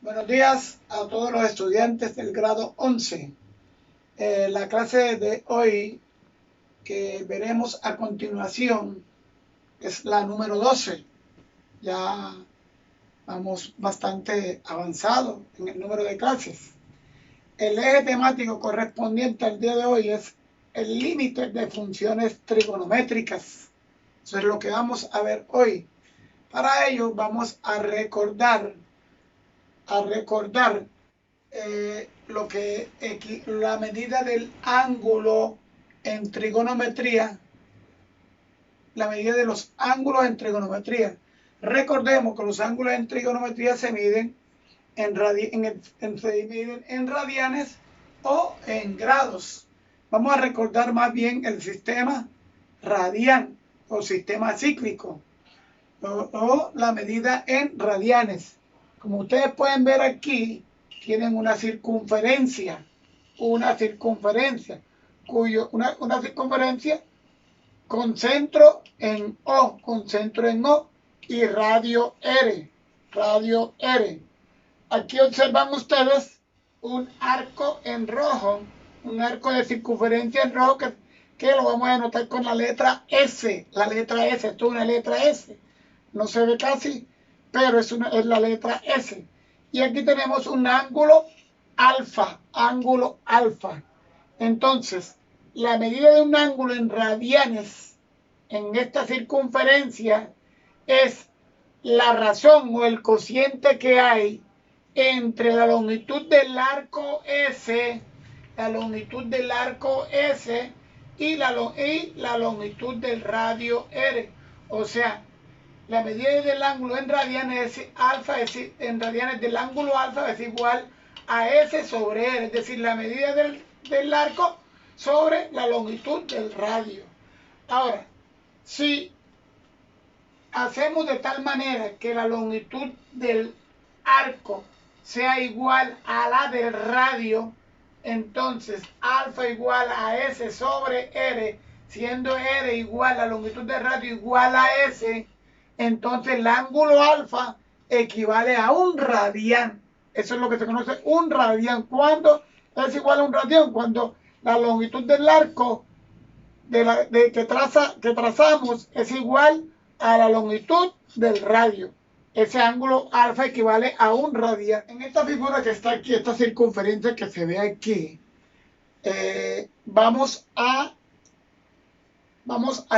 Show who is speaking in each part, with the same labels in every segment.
Speaker 1: Buenos días a todos los estudiantes del grado 11. La clase de hoy que veremos a continuación es la número 12. Ya vamos bastante avanzado en el número de clases. El eje temático correspondiente al día de hoy es el límite de funciones trigonométricas. Eso es lo que vamos a ver hoy. Para ello vamos a recordar la medida del ángulo en trigonometría, la medida de los ángulos en trigonometría. Recordemos que los ángulos en trigonometría se miden en radianes o en grados. Vamos a recordar más bien el sistema radian o sistema cíclico o la medida en radianes. Como ustedes pueden ver aquí, tienen una circunferencia con centro en O, y radio R. Aquí observan ustedes un arco en rojo, un arco de circunferencia en rojo que lo vamos a anotar con la letra S. La letra S, esto es una letra S. No se ve casi, pero es la letra S. Y aquí tenemos un ángulo alfa. Entonces, la medida de un ángulo en radianes en esta circunferencia es la razón o el cociente que hay entre la longitud del arco S, y la longitud del radio R. O sea, la medida del ángulo en radianes del ángulo alfa es igual a S sobre R, es decir, la medida del arco sobre la longitud del radio. Ahora, si hacemos de tal manera que la longitud del arco sea igual a la del radio, entonces alfa igual a S sobre R, siendo R igual a la longitud del radio igual a S, entonces el ángulo alfa equivale a un radián. Eso es lo que se conoce un radián. ¿Cuándo es igual a un radián? Cuando la longitud del arco que trazamos es igual a la longitud del radio. Ese ángulo alfa equivale a un radián. En esta figura que está aquí, esta circunferencia que se ve aquí, vamos a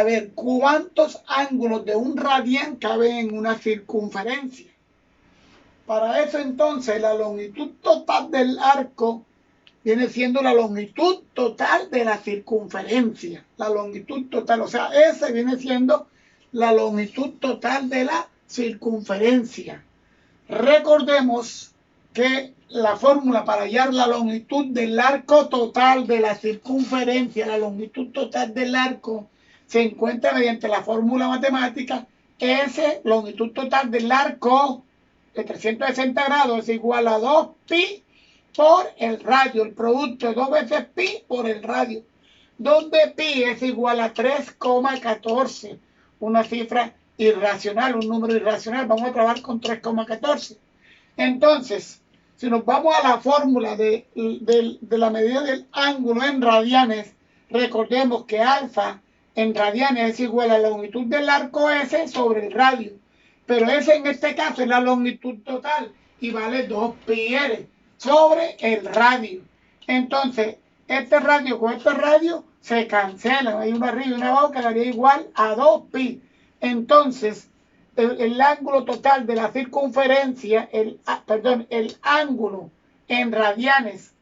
Speaker 1: ver cuántos ángulos de un radián caben en una circunferencia. Para eso entonces la longitud total del arco viene siendo la longitud total de la circunferencia. La longitud total, o sea, S viene siendo la longitud total de la circunferencia. Recordemos que la fórmula para hallar la longitud del arco total de la circunferencia, la longitud total del arco, se encuentra mediante la fórmula matemática S, longitud total del arco de 360 grados es igual a 2pi por el radio, el producto de 2 veces pi por el radio, donde pi es igual a 3,14, una cifra irracional, un número irracional. Vamos a trabajar con 3,14. Entonces, si nos vamos a la fórmula de la medida del ángulo en radianes, recordemos que alfa en radianes es igual a la longitud del arco S sobre el radio. Pero S en este caso es la longitud total y vale 2πr sobre el radio. Entonces, este radio con este radio se cancelan. Hay uno arriba y uno abajo, quedaría igual a 2pi. Entonces, el ángulo total de la circunferencia, el ángulo en radianes,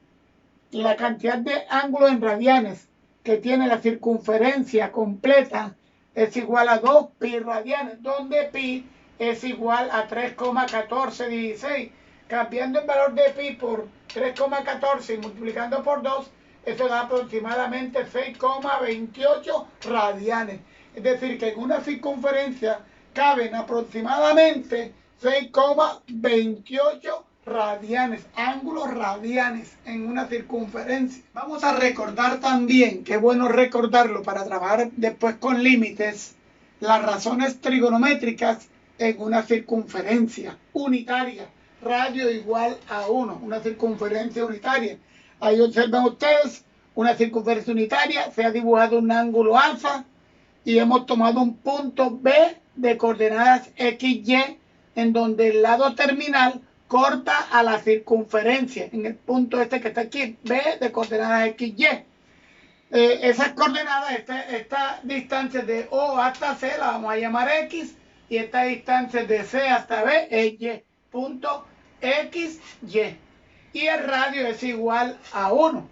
Speaker 1: la cantidad de ángulos en radianes que tiene la circunferencia completa es igual a 2pi radianes, donde pi es igual a 3,1416. Cambiando el valor de pi por 3,14 y multiplicando por 2, eso da aproximadamente 6,28 radianes. Es decir, que en una circunferencia caben aproximadamente 6,28 radianes, ángulos radianes en una circunferencia. Vamos a recordar también, que es bueno recordarlo para trabajar después con límites, las razones trigonométricas en una circunferencia unitaria. radio igual a 1, una circunferencia unitaria. Ahí observan ustedes una circunferencia unitaria, se ha dibujado un ángulo alfa y hemos tomado un punto B de coordenadas XY en donde el lado terminal corta a la circunferencia, en el punto este que está aquí, B de coordenadas XY. Esas coordenadas, esta distancia de O hasta C la vamos a llamar X y esta distancia de C hasta B es Y, punto XY. Y el radio es igual a 1.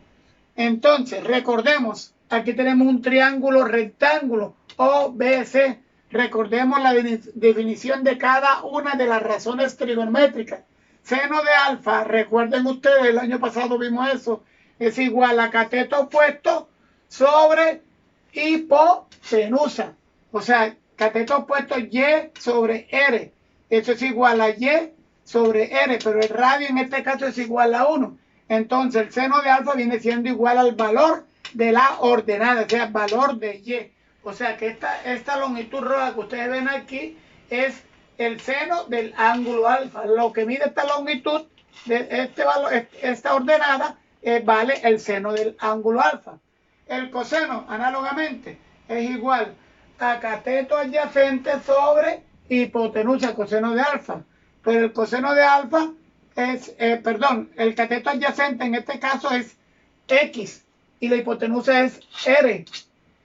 Speaker 1: Entonces, recordemos, aquí tenemos un triángulo rectángulo OBC. Recordemos la definición de cada una de las razones trigonométricas. Seno de alfa, recuerden ustedes, el año pasado vimos eso, es igual a cateto opuesto sobre hipotenusa. O sea, cateto opuesto Y sobre R. Eso es igual a Y sobre R, pero el radio en este caso es igual a 1. Entonces, el seno de alfa viene siendo igual al valor de la ordenada, o sea, valor de Y. O sea, que esta longitud roja que ustedes ven aquí es el seno del ángulo alfa. Lo que mide esta longitud de este valor, esta ordenada, vale el seno del ángulo alfa. El coseno, análogamente, es igual a cateto adyacente sobre hipotenusa, coseno de alfa. Pero el coseno de alfa es, el cateto adyacente en este caso es X y la hipotenusa es R.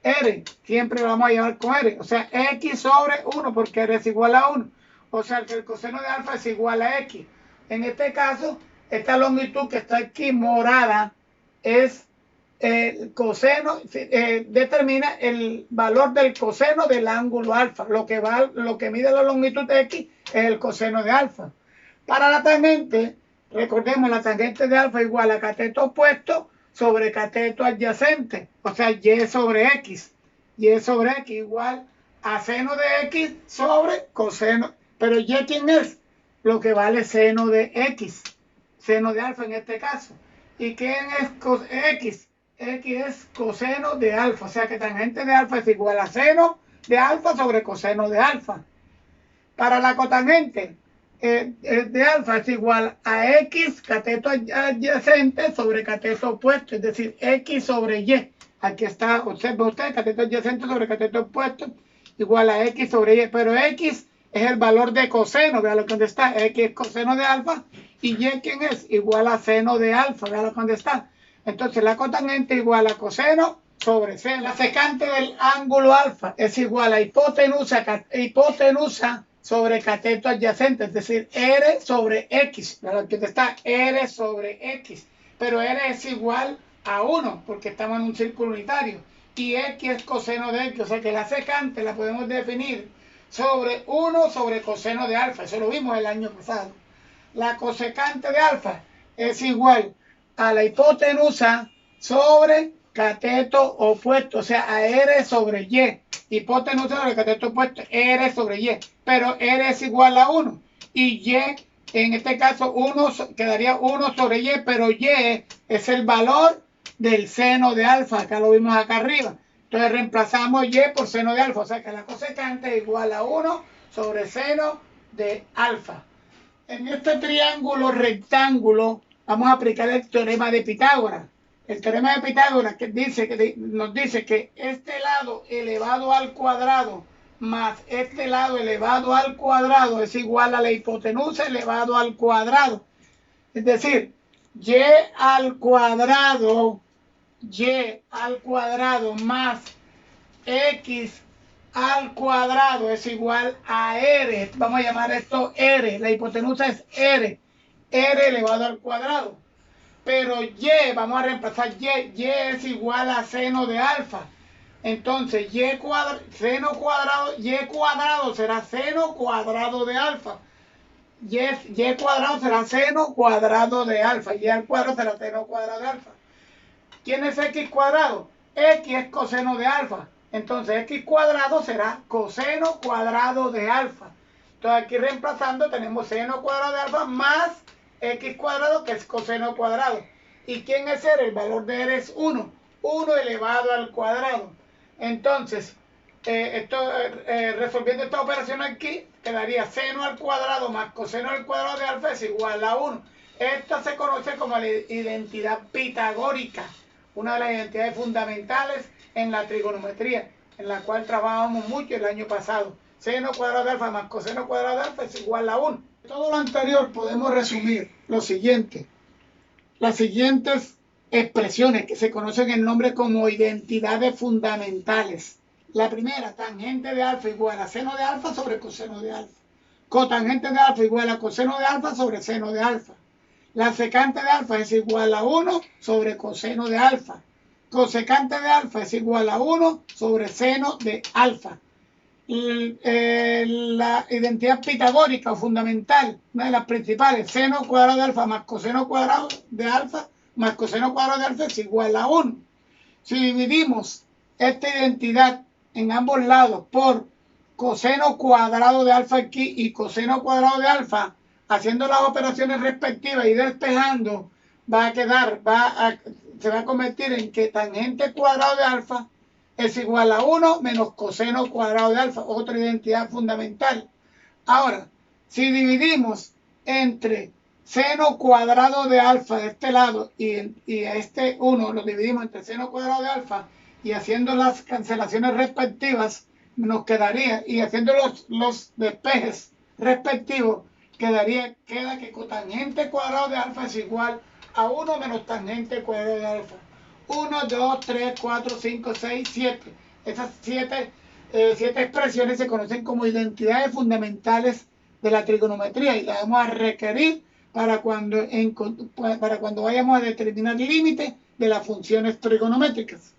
Speaker 1: R, siempre lo vamos a llevar con R. O sea, X sobre 1 porque R es igual a 1. O sea, que el coseno de alfa es igual a X. En este caso, esta longitud que está aquí morada es el coseno, determina el valor del coseno del ángulo alfa. Lo que mide la longitud de X es el coseno de alfa. Para la tangente, recordemos, la tangente de alfa igual a cateto opuesto sobre cateto adyacente. O sea, Y sobre X. Y sobre X igual a seno de X sobre coseno. Pero Y, ¿quién es? Lo que vale seno de X. Seno de alfa en este caso. ¿Y quién es X? X es coseno de alfa. O sea que tangente de alfa es igual a seno de alfa sobre coseno de alfa. Para la cotangente de alfa es igual a X cateto adyacente sobre cateto opuesto. Es decir, X sobre Y. Aquí está, observa usted, cateto adyacente sobre cateto opuesto igual a X sobre Y. Pero X es el valor de coseno. Vean dónde está. X es coseno de alfa. Y Y, ¿quién es? Igual a seno de alfa. Vean dónde está. Entonces, la cotangente igual a coseno sobre seno. La secante del ángulo alfa es igual a hipotenusa sobre cateto adyacente, es decir, R sobre X. Aquí está R sobre X. Pero R es igual a 1, porque estamos en un círculo unitario. Y X es coseno de X. O sea que la secante la podemos definir sobre 1 sobre coseno de alfa. Eso lo vimos el año pasado. La cosecante de alfa es igual a la hipotenusa sobre cateto opuesto, o sea, a R sobre Y. Hipotenusa sobre cateto opuesto, R sobre Y. Pero R es igual a 1. Y Y, en este caso, quedaría 1 sobre Y, pero Y es el valor del seno de alfa. Acá lo vimos acá arriba. Entonces reemplazamos Y por seno de alfa. O sea que la cosecante es igual a 1 sobre seno de alfa. En este triángulo rectángulo vamos a aplicar el teorema de Pitágoras. El teorema de Pitágoras nos dice que este lado elevado al cuadrado más este lado elevado al cuadrado es igual a la hipotenusa elevado al cuadrado. Es decir, y al cuadrado más X al cuadrado es igual a R. Vamos a llamar esto R. La hipotenusa es R. R elevado al cuadrado. Pero Y, vamos a reemplazar Y es igual a seno de alfa. Entonces, Y cuadrado será seno cuadrado de alfa. Y cuadrado será seno cuadrado de alfa. Y al cuadrado será seno cuadrado de alfa. ¿Quién es X cuadrado? X es coseno de alfa. Entonces, X cuadrado será coseno cuadrado de alfa. Entonces, aquí reemplazando tenemos seno cuadrado de alfa más X cuadrado, que es coseno cuadrado. ¿Y quién es R? El valor de R es 1. 1 elevado al cuadrado. Entonces, resolviendo esta operación aquí, quedaría seno al cuadrado más coseno al cuadrado de alfa es igual a 1. Esta se conoce como la identidad pitagórica, una de las identidades fundamentales en la trigonometría, en la cual trabajamos mucho el año pasado. Seno cuadrado de alfa más coseno cuadrado de alfa es igual a 1. De todo lo anterior podemos resumir lo siguiente. Las siguientes expresiones que se conocen en nombre como identidades fundamentales. La primera, tangente de alfa igual a seno de alfa sobre coseno de alfa. Cotangente de alfa igual a coseno de alfa sobre seno de alfa. La secante de alfa es igual a 1 sobre coseno de alfa. Cosecante de alfa es igual a 1 sobre seno de alfa. La identidad pitagórica o fundamental, una de las principales, seno cuadrado de alfa más coseno cuadrado de alfa más coseno cuadrado de alfa es igual a 1. Si dividimos esta identidad en ambos lados por coseno cuadrado de alfa aquí y coseno cuadrado de alfa, haciendo las operaciones respectivas y despejando, se va a convertir en que tangente cuadrado de alfa es igual a 1 menos coseno cuadrado de alfa, otra identidad fundamental. Ahora, si dividimos entre seno cuadrado de alfa de este lado y a este 1 lo dividimos entre seno cuadrado de alfa y haciendo las cancelaciones respectivas, nos quedaría, y haciendo los despejes respectivos, queda que cotangente cuadrado de alfa es igual a 1 menos tangente cuadrado de alfa. 1, 2, 3, 4, 5, 6, 7. Esas 7 expresiones se conocen como identidades fundamentales de la trigonometría y las vamos a requerir para cuando vayamos a determinar límites de las funciones trigonométricas.